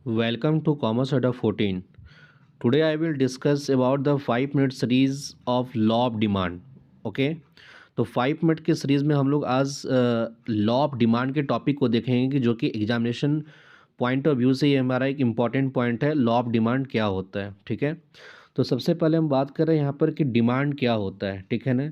Welcome to Commerce Adda 14. Today I will discuss about the 5 minute series of law of demand. Okay? तो 5 minute के series में हम लोग आज law of demand के topic को देखेंगे कि जो कि एग्जामिनेशन पॉइंट ऑफ व्यू से ये हमारा एक इम्पॉर्टेंट पॉइंट है। लॉ ऑफ डिमांड क्या होता है, ठीक है। तो सबसे पहले हम बात कर रहे हैं यहाँ पर कि डिमांड क्या होता है, ठीक है ना।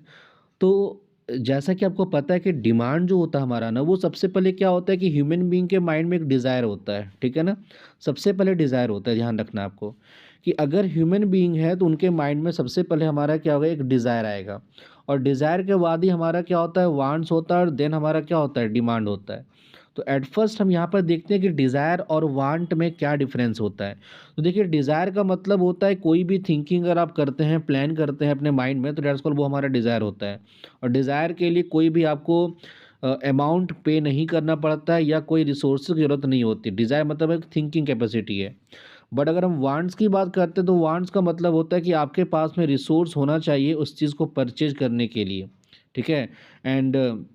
तो जैसा कि आपको पता है कि डिमांड जो होता है हमारा ना, वो सबसे पहले क्या होता है कि ह्यूमन बीइंग के माइंड में एक डिज़ायर होता है, ठीक है ना। सबसे पहले डिज़ायर होता है, ध्यान रखना आपको कि अगर ह्यूमन बीइंग है तो उनके माइंड में सबसे पहले हमारा क्या होगा, एक डिज़ायर आएगा। और डिज़ायर के बाद ही हमारा क्या होता है, वांट्स होता है, और देन हमारा क्या होता है, डिमांड होता है। तो एट फर्स्ट हम यहाँ पर देखते हैं कि डिज़ायर और वांट में क्या डिफरेंस होता है। तो देखिए, डिज़ायर का मतलब होता है कोई भी थिंकिंग अगर आप करते हैं, प्लान करते हैं अपने माइंड में, तो दैट्स कॉल्ड वो हमारा डिज़ायर होता है। और डिज़ायर के लिए कोई भी आपको अमाउंट पे नहीं करना पड़ता है या कोई रिसोर्सेज की ज़रूरत नहीं होती। डिज़ायर मतलब एक थिंकिंग कैपेसिटी है। बट अगर हम वांट्स की बात करते हैं तो वांट्स का मतलब होता है कि आपके पास में रिसोर्स होना चाहिए उस चीज़ को परचेज करने के लिए, ठीक है। एंड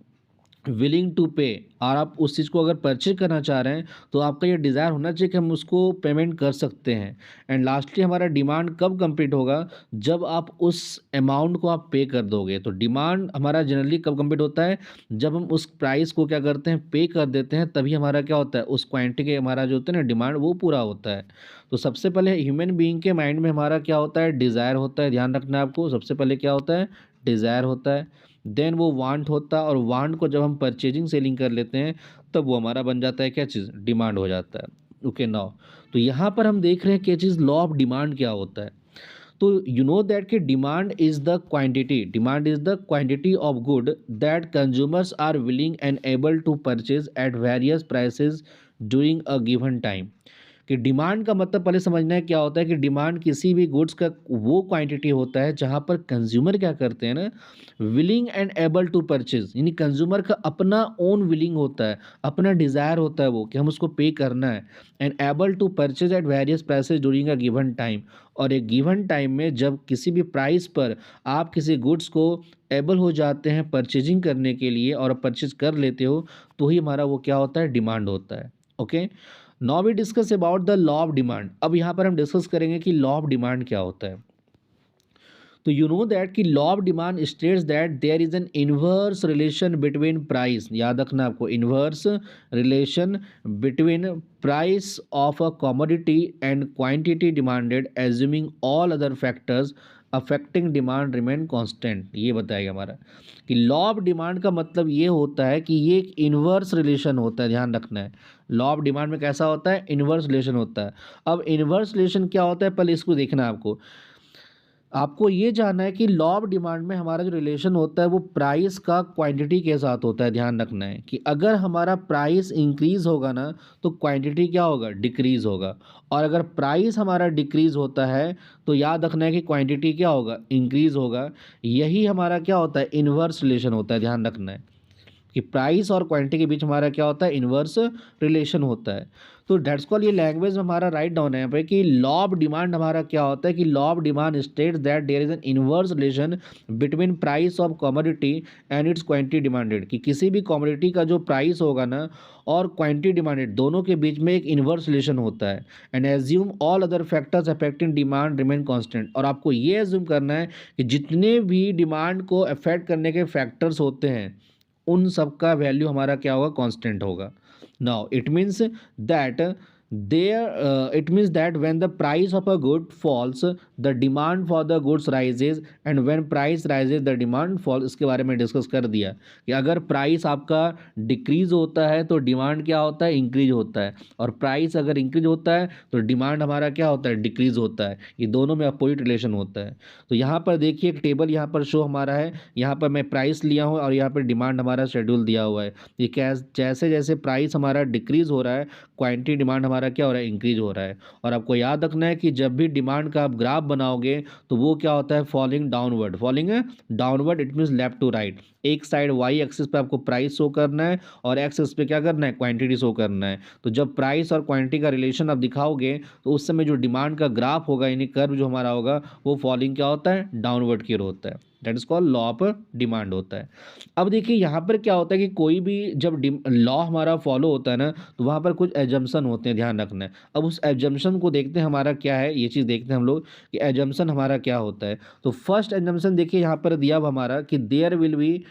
विलिंग टू पे, और आप उस चीज़ को अगर परचेज करना चाह रहे हैं तो आपका ये डिज़ायर होना चाहिए कि हम उसको पेमेंट कर सकते हैं। एंड लास्टली हमारा डिमांड कब कंप्लीट होगा, जब आप उस अमाउंट को आप पे कर दोगे। तो डिमांड हमारा जनरली कब कंप्लीट होता है, जब हम उस प्राइस को क्या करते हैं, पे कर देते हैं, तभी हमारा क्या होता है, उस क्वांटिटी के हमारा जो होता है ना डिमांड, वो पूरा होता है। तो सबसे पहले ह्यूमन बीइंग के माइंड में हमारा क्या होता है, डिज़ायर होता है। ध्यान रखना है आपको, सबसे पहले क्या होता है, डिज़ायर होता है। देन वो वांट होता है, और वांट को जब हम परचेजिंग सेलिंग कर लेते हैं तब वो हमारा बन जाता है क्या चीज़, डिमांड हो जाता है। ओके नाउ, तो यहाँ पर हम देख रहे हैं क्या चीज़, लॉ ऑफ डिमांड क्या होता है। तो यू नो दैट कि demand is the quantity of good that consumers are willing and able to purchase at various prices during a given time. कि डिमांड का मतलब पहले समझना है क्या होता है, कि डिमांड किसी भी गुड्स का वो क्वांटिटी होता है जहाँ पर कंज्यूमर क्या करते हैं ना, willing and able to purchase, यानी कंज्यूमर का अपना ओन विलिंग होता है, अपना डिज़ायर होता है वो कि हम उसको पे करना है। And able to purchase at various prices during a given time, और एक गिवन टाइम में जब किसी भी प्राइस पर आप किसी गुड्स को एबल हो जाते हैं परचेजिंग करने के लिए और परचेज कर लेते हो, तो ही हमारा वो क्या होता है, डिमांड होता है। Okay, now we discuss about the law of demand. अब यहाँ पर हम डिस्कस करेंगे कि लॉ ऑफ डिमांड क्या होता है। तो यू नो दैट कि law of demand states that there is an inverse relation between price, याद रखना आपको, inverse relation between price of a commodity and quantity demanded assuming all other factors affecting demand remain constant. ये बताएगा हमारा कि law of demand का मतलब ये होता है कि ये एक इनवर्स रिलेशन होता है। ध्यान रखना है, लॉ ऑफ डिमांड में कैसा होता है, इनवर्स रिलेशन होता है। अब इनवर्स रिलेशन क्या होता है, पहले इसको देखना है आपको। आपको ये जानना है कि लॉ ऑफ डिमांड में हमारा जो रिलेशन होता है वो प्राइस का क्वांटिटी के साथ होता है। ध्यान रखना है कि अगर हमारा प्राइस इंक्रीज होगा ना, तो क्वांटिटी क्या होगा, डिक्रीज होगा। और अगर प्राइस हमारा डिक्रीज होता है तो याद रखना है कि क्वांटिटी क्या होगा, इंक्रीज होगा। यही हमारा क्या होता है, इनवर्स रिलेशन होता है। ध्यान रखना है कि प्राइस और क्वांटिटी के बीच हमारा क्या होता है, इनवर्स रिलेशन होता है। तो डेट्स कॉल, ये लैंग्वेज में हमारा राइट डाउन है यहाँ पे कि लॉ ऑफ डिमांड हमारा क्या होता है, कि law of demand states that there is an inverse relation between price of commodity and its quantity demanded. कि किसी भी कमोडिटी का जो प्राइस होगा ना और क्वांटिटी डिमांडेड, दोनों के बीच में एक इनवर्स रिलेशन होता है। And assume all other factors affecting demand remain constant. और आपको ये एज्यूम करना है कि जितने भी डिमांड को अफेक्ट करने के फैक्टर्स होते हैं उन सब का वैल्यू हमारा क्या होगा, कांस्टेंट होगा। Now it means that when the price of a good falls the demand for the goods rises, and when price rises the demand fall. इसके बारे में डिस्कस कर दिया कि अगर प्राइस आपका डिक्रीज होता है तो डिमांड क्या होता है, इंक्रीज होता है। और प्राइस अगर इंक्रीज होता है तो डिमांड हमारा क्या होता है, डिक्रीज होता है। ये दोनों में अपोजिट रिलेशन होता है। तो यहाँ पर देखिए एक टेबल यहाँ पर शो हमारा है, यहाँ पर मैं प्राइस लिया हूँ और यहाँ पर डिमांड हमारा शेड्यूल दिया हुआ है। ये क्या, जैसे जैसे प्राइस हमारा डिक्रीज हो रहा है, क्वांटिटी डिमांड हमारा क्या हो रहा है, इंक्रीज हो रहा है। और आपको याद रखना है कि जब भी डिमांड का आप ग्राफ बनाओगे तो वो क्या होता है, फॉलिंग डाउनवर्ड। फॉलिंग है downward, it means left to right. एक साइड वाई एक्सिस पे आपको प्राइस शो करना है और एक्स एक्सिस पे क्या करना है, क्वांटिटी शो करना है। तो जब प्राइस और क्वांटिटी का रिलेशन आप दिखाओगे तो उस समय जो डिमांड का ग्राफ होगा, यानी कर्व जो हमारा होगा, वो फॉलिंग क्या होता है, डाउनवर्ड की ओर होता है। That is called law of demand होता है। अब देखिए यहाँ पर क्या होता है कि कोई भी जब लॉ हमारा फॉलो होता है ना, तो वहाँ पर कुछ एजम्पशन होते हैं, ध्यान रखना है। अब उस एजम्पशन को देखते हैं हमारा क्या है, ये चीज़ देखते हैं हम लोग कि एजम्पशन हमारा क्या होता है। तो फर्स्ट एजम्पशन देखिए यहाँ पर दिया हुआ हमारा कि there will be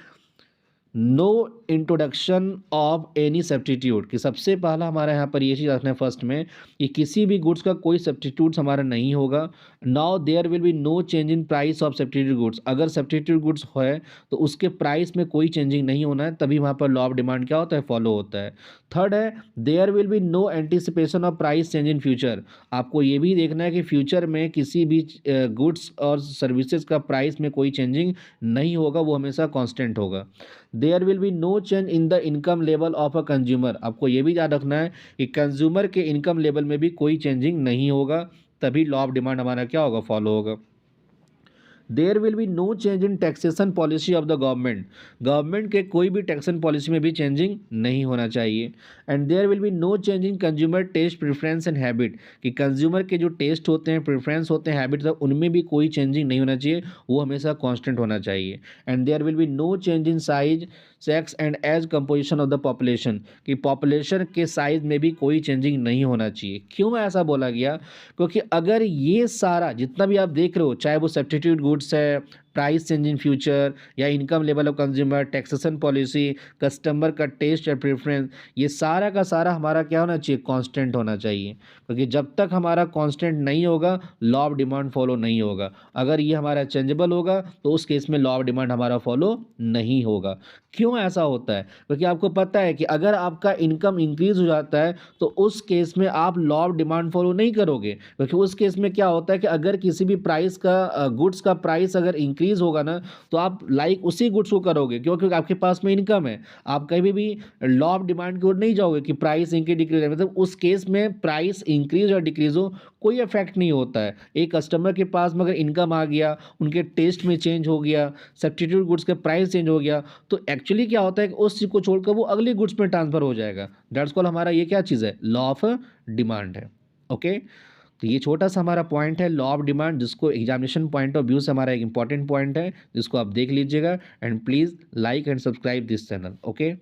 no introduction of any substitute, कि सबसे पहला हमारा यहाँ पर ये चीज़ रखना है फर्स्ट में कि किसी भी गुड्स का कोई सब्स्टिट्यूट हमारा नहीं होगा। Now there will be no change in price of substitute goods, अगर सब्स्टिट्यूट गुड्स है तो उसके प्राइस में कोई चेंजिंग नहीं होना है, तभी वहाँ पर लॉ ऑफ डिमांड क्या होता है, फॉलो होता है। थर्ड है there will be no anticipation of price change in future, आपको ये भी देखना है कि फ्यूचर में किसी भी गुड्स और सर्विसेज का प्राइस में कोई चेंजिंग नहीं होगा, वो हमेशा कांस्टेंट होगा। There will be no change in the income level of a consumer, आपको ये भी याद रखना है कि कंज्यूमर के इनकम लेवल में भी कोई चेंजिंग नहीं होगा, तभी लॉ ऑफ डिमांड हमारा क्या होगा, फॉलो होगा। There will be no change in taxation policy of the government, government के कोई भी टैक्सेशन पॉलिसी में भी चेंजिंग नहीं होना चाहिए। And there will be no change in consumer taste preference and habit, कि कंज्यूमर के जो टेस्ट होते हैं, प्रेफरेंस होते हैं, हैबिट, उनमें भी कोई चेंजिंग नहीं होना चाहिए, वो हमेशा कांस्टेंट होना चाहिए। And there will be no change in size, sex and age composition of the population, कि पॉपुलेशन के साइज में भी कोई चेंजिंग नहीं होना चाहिए। क्यों ऐसा बोला गया, क्योंकि अगर ये सारा जितना भी आप देख रहे हो, चाहे वो सब्स्टिट्यूट गुड्स है, प्राइस चेंज इन फ्यूचर, या income level of consumer, taxation policy, customer का टेस्ट या प्रेफरेंस, ये सारा का सारा हमारा क्या होना चाहिए, कांस्टेंट होना चाहिए। क्योंकि जब तक हमारा कांस्टेंट नहीं होगा लॉ ऑफ डिमांड फॉलो नहीं होगा। अगर ये हमारा चेंजेबल होगा तो उस केस में लॉ ऑफ डिमांड हमारा फॉलो नहीं होगा। क्यों ऐसा होता है, क्योंकि आपको पता है कि अगर आपका इनकम इंक्रीज हो जाता है तो उस केस में आप लॉ ऑफ डिमांड फॉलो नहीं करोगे, क्योंकि उस केस में क्या होता है कि अगर किसी भी प्राइस का गुड्स का प्राइस अगर इंक्रीज होगा ना, तो आप लाइक उसी गुड्स को करोगे, क्योंकि आपके पास में इनकम है। आप कभी भी लॉ ऑफ डिमांड की ओर नहीं जाओगे कि प्राइस इंक्रीज डिक्रीज, मतलब उस केस में प्राइस इंक्रीज और डिक्रीज हो कोई इफेक्ट नहीं होता है। एक कस्टमर के पास में अगर इनकम आ गया, उनके टेस्ट में चेंज हो गया, सब्स्टिट्यूट गुड्स का प्राइस चेंज हो गया, तो एक्चुअली क्या होता है कि उस चीज़ को छोड़कर वो अगले गुड्स में ट्रांसफर हो जाएगा। दैट्स कॉल हमारा ये क्या चीज़ है, लॉ ऑफ डिमांड है। ओके, तो ये छोटा सा हमारा पॉइंट है लॉ ऑफ डिमांड, जिसको एग्जामिनेशन पॉइंट ऑफ व्यू से हमारा एक इंपॉर्टेंट पॉइंट है, जिसको आप देख लीजिएगा। And please like and subscribe this channel. Okay.